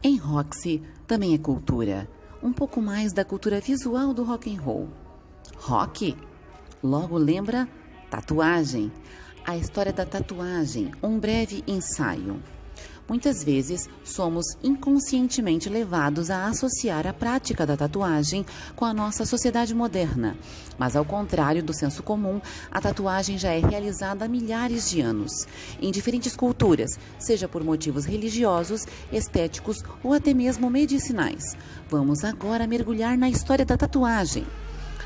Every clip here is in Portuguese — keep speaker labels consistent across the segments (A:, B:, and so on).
A: Em Roxy também é cultura, um pouco mais da cultura visual do rock and roll. Rock? Logo lembra tatuagem. A história da tatuagem, um breve ensaio. Muitas vezes somos inconscientemente levados a associar a prática da tatuagem com a nossa sociedade moderna. Mas ao contrário do senso comum, a tatuagem já é realizada há milhares de anos, em diferentes culturas, seja por motivos religiosos, estéticos ou até mesmo medicinais. Vamos agora mergulhar na história da tatuagem.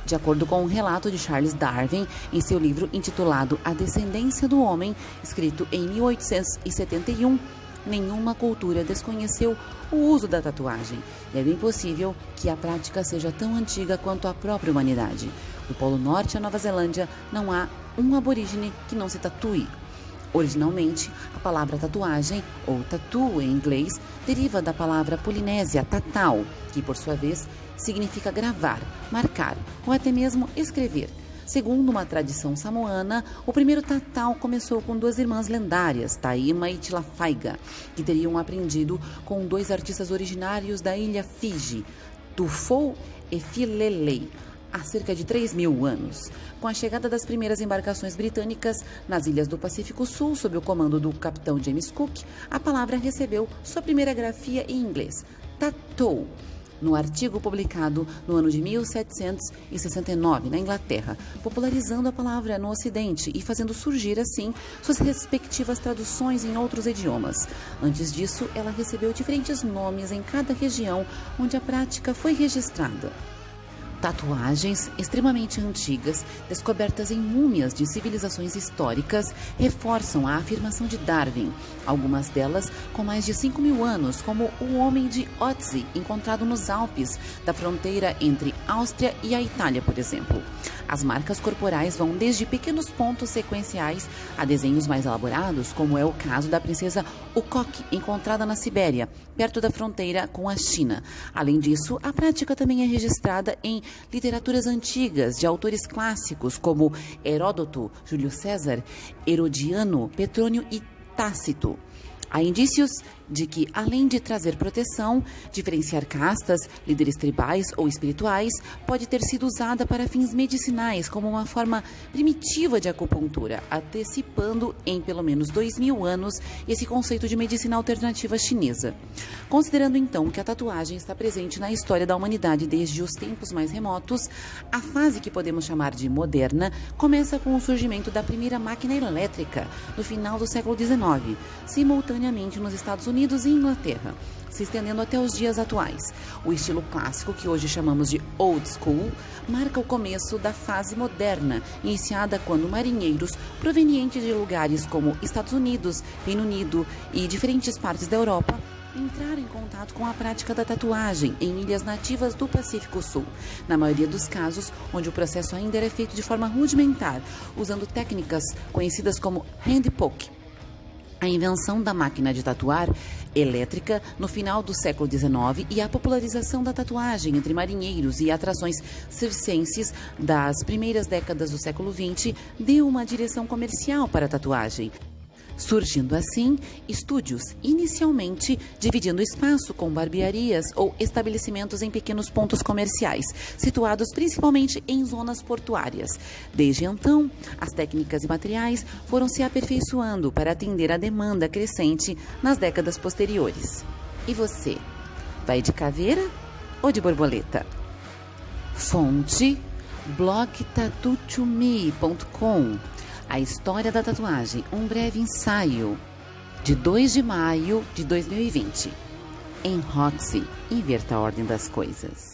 A: De acordo com um relato de Charles Darwin, em seu livro intitulado A Descendência do Homem, escrito em 1871, nenhuma cultura desconheceu o uso da tatuagem, e é bem possível que a prática seja tão antiga quanto a própria humanidade. Do Polo Norte à Nova Zelândia, não há um aborígene que não se tatue. Originalmente, a palavra tatuagem, ou tattoo em inglês, deriva da palavra polinésia tatal, que por sua vez significa gravar, marcar ou até mesmo escrever. Segundo uma tradição samoana, o primeiro tatal começou com duas irmãs lendárias, Taima e Tilafaiga, que teriam aprendido com dois artistas originários da ilha Fiji, Tufou e Filelei, há cerca de 3.000 anos. Com a chegada das primeiras embarcações britânicas nas ilhas do Pacífico Sul, sob o comando do capitão James Cook, a palavra recebeu sua primeira grafia em inglês, tattoo, no artigo publicado no ano de 1769, na Inglaterra, popularizando a palavra no Ocidente e fazendo surgir, assim, suas respectivas traduções em outros idiomas. Antes disso, ela recebeu diferentes nomes em cada região onde a prática foi registrada. Tatuagens extremamente antigas, descobertas em múmias de civilizações históricas, reforçam a afirmação de Darwin, algumas delas com mais de 5.000 anos, como o homem de Ötzi, encontrado nos Alpes, da fronteira entre Áustria e a Itália, por exemplo. As marcas corporais vão desde pequenos pontos sequenciais a desenhos mais elaborados, como é o caso da princesa Ukok, encontrada na Sibéria, perto da fronteira com a China. Além disso, a prática também é registrada em literaturas antigas de autores clássicos como Heródoto, Júlio César, Herodiano, Petrônio e Tácito. Há indícios de que, além de trazer proteção, diferenciar castas, líderes tribais ou espirituais, pode ter sido usada para fins medicinais como uma forma primitiva de acupuntura, antecipando em pelo menos 2.000 anos esse conceito de medicina alternativa chinesa. Considerando então que a tatuagem está presente na história da humanidade desde os tempos mais remotos, a fase que podemos chamar de moderna começa com o surgimento da primeira máquina elétrica no final do século XIX, simultaneamente nos Estados Unidos e Inglaterra, se estendendo até os dias atuais. O estilo clássico, que hoje chamamos de old school, marca o começo da fase moderna, iniciada quando marinheiros provenientes de lugares como Estados Unidos, Reino Unido e diferentes partes da Europa entraram em contato com a prática da tatuagem em ilhas nativas do Pacífico Sul, na maioria dos casos onde o processo ainda era feito de forma rudimentar, usando técnicas conhecidas como hand poke. A invenção da máquina de tatuar elétrica no final do século XIX e a popularização da tatuagem entre marinheiros e atrações circenses das primeiras décadas do século XX deu uma direção comercial para a tatuagem, surgindo assim estúdios, inicialmente dividindo espaço com barbearias ou estabelecimentos em pequenos pontos comerciais, situados principalmente em zonas portuárias. Desde então, as técnicas e materiais foram se aperfeiçoando para atender à demanda crescente nas décadas posteriores. E você, vai de caveira ou de borboleta? Fonte: blogtattoo2me.com. A história da tatuagem, um breve ensaio, de 2 de maio de 2020. Em Roxy, inverta a ordem das coisas.